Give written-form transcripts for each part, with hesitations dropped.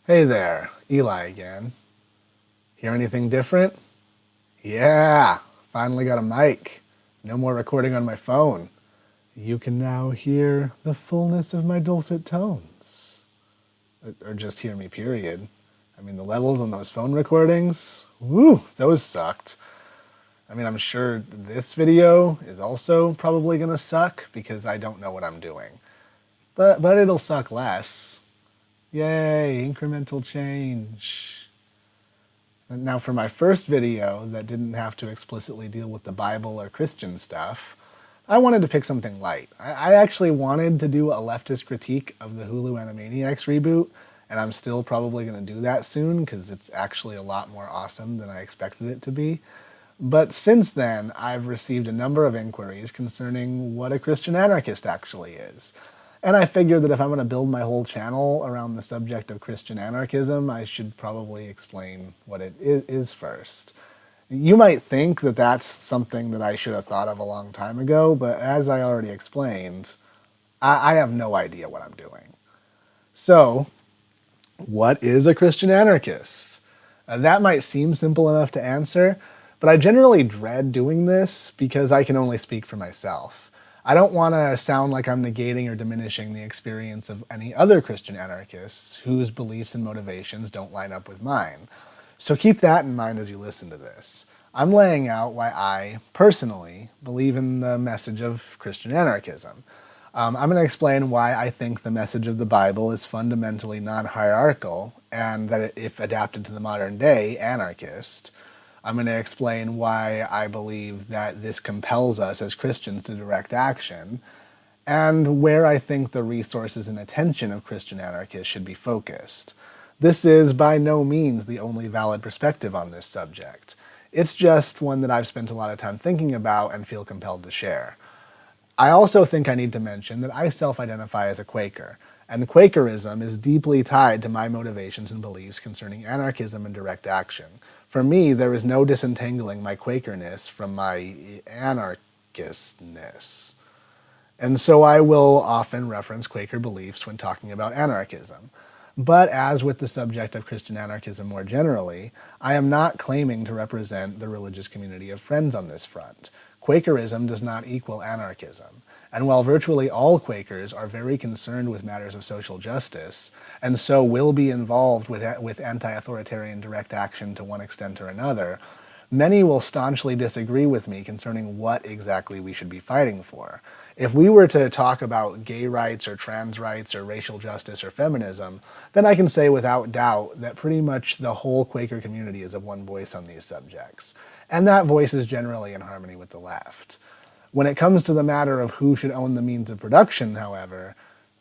Hey there, Eli again. Hear anything different? Yeah, finally got a mic. No more recording on my phone. You can now hear the fullness of my dulcet tones. Or just hear me, period. I mean, the levels on those phone recordings, woo, those sucked. I mean, I'm sure this video is also probably gonna suck because I don't know what I'm doing. But it'll suck less. Yay, incremental change. Now, for my first video that didn't have to explicitly deal with the Bible or Christian stuff, I wanted to pick something light. I actually wanted to do a leftist critique of the Hulu Animaniacs reboot, and I'm still probably going to do that soon because it's actually a lot more awesome than I expected it to be. But since then, I've received a number of inquiries concerning what a Christian anarchist actually is. And I figured that if I'm going to build my whole channel around the subject of Christian anarchism, I should probably explain what it is first. You might think that that's something that I should have thought of a long time ago, but as I already explained, I have no idea what I'm doing. So, what is a Christian anarchist? That might seem simple enough to answer, but I generally dread doing this because I can only speak for myself. I don't want to sound like I'm negating or diminishing the experience of any other Christian anarchists whose beliefs and motivations don't line up with mine. So keep that in mind as you listen to this. I'm laying out why I, personally, believe in the message of Christian anarchism. I'm going to explain why I think the message of the Bible is fundamentally non-hierarchical and that if adapted to the modern day, anarchist. I'm going to explain why I believe that this compels us as Christians to direct action, and where I think the resources and attention of Christian anarchists should be focused. This is by no means the only valid perspective on this subject. It's just one that I've spent a lot of time thinking about and feel compelled to share. I also think I need to mention that I self-identify as a Quaker, and Quakerism is deeply tied to my motivations and beliefs concerning anarchism and direct action. For me, there is no disentangling my Quakerness from my anarchistness. And so I will often reference Quaker beliefs when talking about anarchism. But as with the subject of Christian anarchism more generally, I am not claiming to represent the religious community of Friends on this front. Quakerism does not equal anarchism. And while virtually all Quakers are very concerned with matters of social justice, and so will be involved with anti-authoritarian direct action to one extent or another, many will staunchly disagree with me concerning what exactly we should be fighting for. If we were to talk about gay rights or trans rights or racial justice or feminism, then I can say without doubt that pretty much the whole Quaker community is of one voice on these subjects. And that voice is generally in harmony with the left. When it comes to the matter of who should own the means of production, however,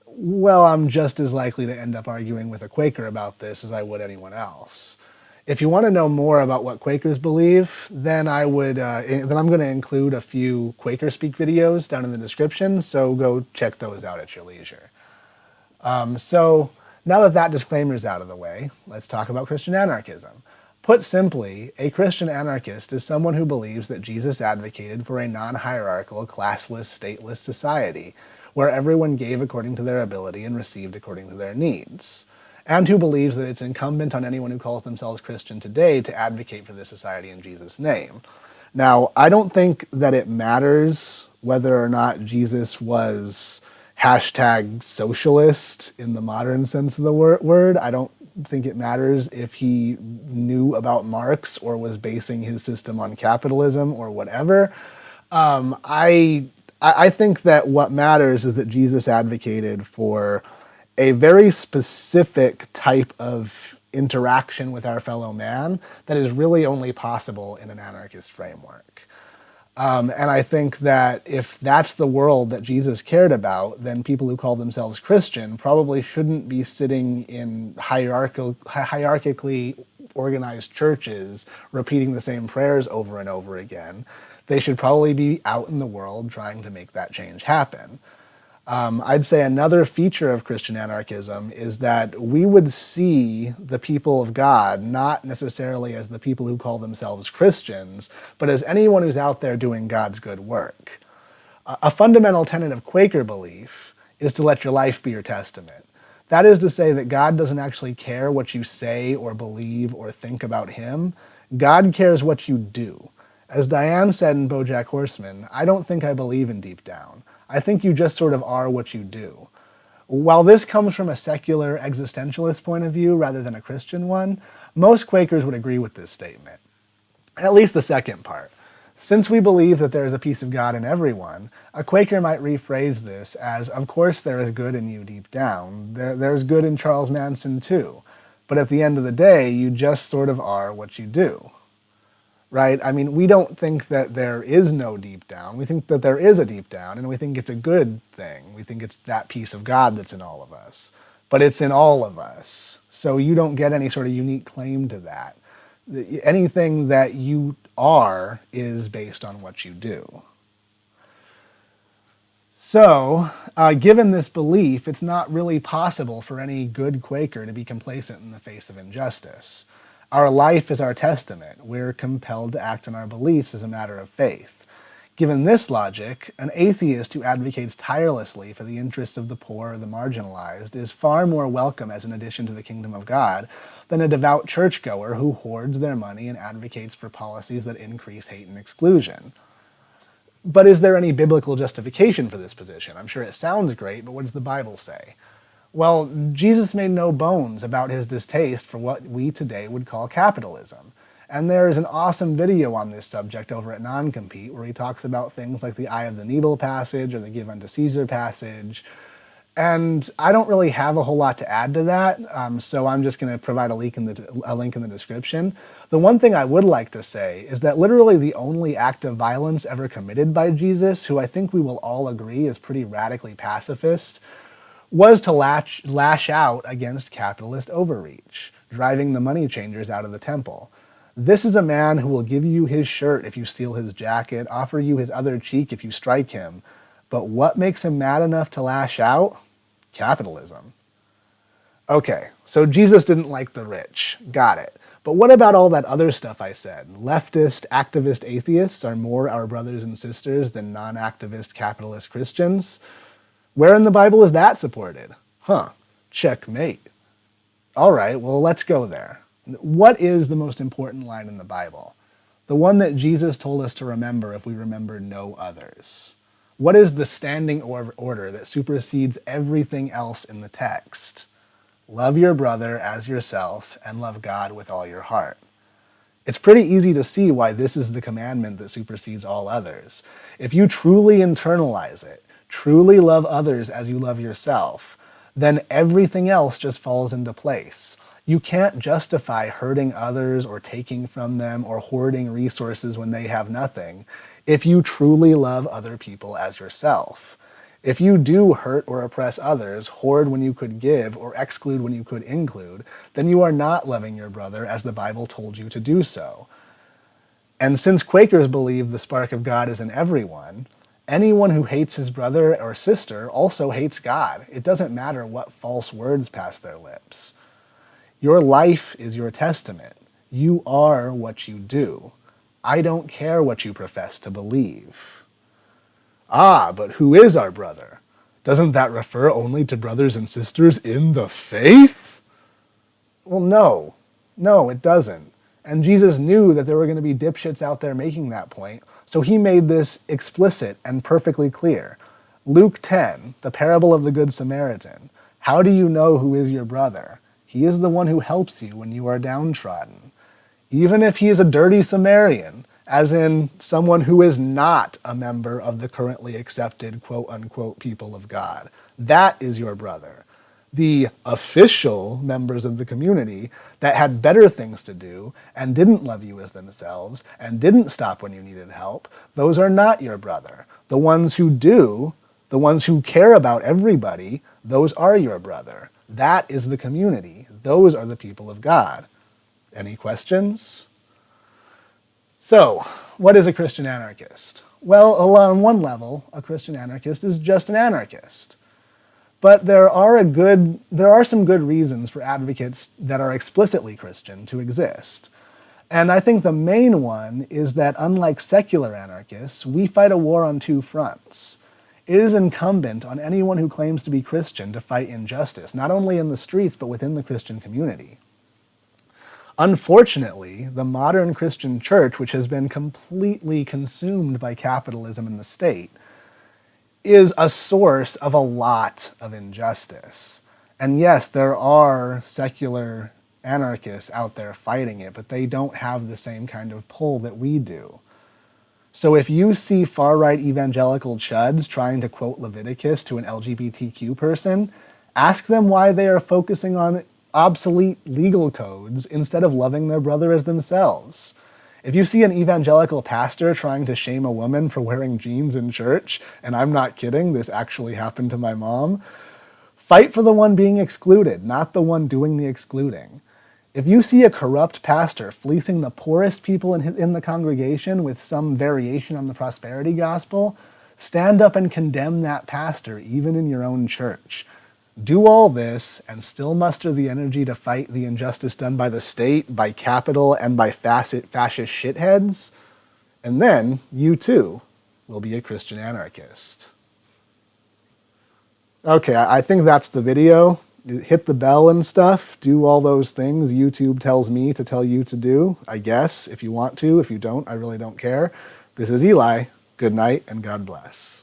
well, I'm just as likely to end up arguing with a Quaker about this as I would anyone else. If you want to know more about what Quakers believe, then I'm going to include a few QuakerSpeak videos down in the description, so go check those out at your leisure. So now that that disclaimer is out of the way, let's talk about Christian anarchism. Put simply, a Christian anarchist is someone who believes that Jesus advocated for a non-hierarchical, classless, stateless society, where everyone gave according to their ability and received according to their needs, and who believes that it's incumbent on anyone who calls themselves Christian today to advocate for this society in Jesus' name. Now, I don't think that it matters whether or not Jesus was #socialist in the modern sense of the word. I don't think it matters if he knew about Marx or was basing his system on capitalism or whatever. I think that what matters is that Jesus advocated for a very specific type of interaction with our fellow man that is really only possible in an anarchist framework. And I think that if that's the world that Jesus cared about, then people who call themselves Christian probably shouldn't be sitting in hierarchically organized churches repeating the same prayers over and over again. They should probably be out in the world trying to make that change happen. I'd say another feature of Christian anarchism is that we would see the people of God not necessarily as the people who call themselves Christians, but as anyone who's out there doing God's good work. A fundamental tenet of Quaker belief is to let your life be your testament. That is to say that God doesn't actually care what you say or believe or think about him. God cares what you do. As Diane said in BoJack Horseman, I don't think I believe in deep down. I think you just sort of are what you do. While this comes from a secular existentialist point of view rather than a Christian one, most Quakers would agree with this statement. At least the second part. Since we believe that there is a piece of God in everyone, a Quaker might rephrase this as, of course there is good in you deep down. There's good in Charles Manson too. But at the end of the day, you just sort of are what you do. Right? I mean, we don't think that there is no deep down. We think that there is a deep down, and we think it's a good thing. We think it's that piece of God that's in all of us. But it's in all of us. So you don't get any sort of unique claim to that. Anything that you are is based on what you do. So, given this belief, it's not really possible for any good Quaker to be complacent in the face of injustice. Our life is our testament. We're compelled to act on our beliefs as a matter of faith. Given this logic, an atheist who advocates tirelessly for the interests of the poor or the marginalized is far more welcome as an addition to the kingdom of God than a devout churchgoer who hoards their money and advocates for policies that increase hate and exclusion. But is there any biblical justification for this position? I'm sure it sounds great, but what does the Bible say? Well, Jesus made no bones about his distaste for what we today would call capitalism. And there is an awesome video on this subject over at NonCompete where he talks about things like the eye of the needle passage or the give unto Caesar passage. And I don't really have a whole lot to add to that, so I'm just going to provide a link in the description. The one thing I would like to say is that literally the only act of violence ever committed by Jesus, who I think we will all agree is pretty radically pacifist, was to lash out against capitalist overreach, driving the money changers out of the temple. This is a man who will give you his shirt if you steal his jacket, offer you his other cheek if you strike him. But what makes him mad enough to lash out? Capitalism. Okay, so Jesus didn't like the rich. Got it. But what about all that other stuff I said? Leftist, activist atheists are more our brothers and sisters than non-activist capitalist Christians? Where in the Bible is that supported? Checkmate. All right, well, let's go there. What is the most important line in the Bible? The one that Jesus told us to remember if we remember no others. What is the standing order that supersedes everything else in the text? Love your brother as yourself and love God with all your heart. It's pretty easy to see why this is the commandment that supersedes all others. If you truly internalize it, truly love others as you love yourself, then everything else just falls into place. You can't justify hurting others or taking from them or hoarding resources when they have nothing if you truly love other people as yourself. If you do hurt or oppress others, hoard when you could give, or exclude when you could include, then you are not loving your brother as the Bible told you to do so. And since Quakers believe the spark of God is in everyone, anyone who hates his brother or sister also hates God. It doesn't matter what false words pass their lips. Your life is your testament. You are what you do. I don't care what you profess to believe. Ah, but who is our brother? Doesn't that refer only to brothers and sisters in the faith? Well, no, it doesn't. And Jesus knew that there were going to be dipshits out there making that point, so he made this explicit and perfectly clear. Luke 10, the parable of the Good Samaritan. How do you know who is your brother? He is the one who helps you when you are downtrodden. Even if he is a dirty Samaritan, as in someone who is not a member of the currently accepted quote-unquote people of God. That is your brother. The official members of the community that had better things to do and didn't love you as themselves and didn't stop when you needed help, those are not your brother. The ones who do, the ones who care about everybody, those are your brother. That is the community. Those are the people of God. Any questions? So, what is a Christian anarchist? Well, on one level, a Christian anarchist is just an anarchist. But there are some good reasons for advocates that are explicitly Christian to exist. And I think the main one is that unlike secular anarchists, we fight a war on two fronts. It is incumbent on anyone who claims to be Christian to fight injustice, not only in the streets, but within the Christian community. Unfortunately, the modern Christian church, which has been completely consumed by capitalism and the state, is a source of a lot of injustice. And yes, there are secular anarchists out there fighting it, but they don't have the same kind of pull that we do. So if you see far-right evangelical chuds trying to quote Leviticus to an LGBTQ person, ask them why they are focusing on obsolete legal codes instead of loving their brother as themselves. If you see an evangelical pastor trying to shame a woman for wearing jeans in church, and I'm not kidding, this actually happened to my mom, fight for the one being excluded, not the one doing the excluding. If you see a corrupt pastor fleecing the poorest people in the congregation with some variation on the prosperity gospel, stand up and condemn that pastor, even in your own church. Do all this and still muster the energy to fight the injustice done by the state, by capital, and by fascist shitheads, and then you too will be a Christian anarchist. Okay, I think that's the video. Hit the bell and stuff. Do all those things YouTube tells me to tell you to do, I guess, if you want to. If you don't, I really don't care. This is Eli. Good night and God bless.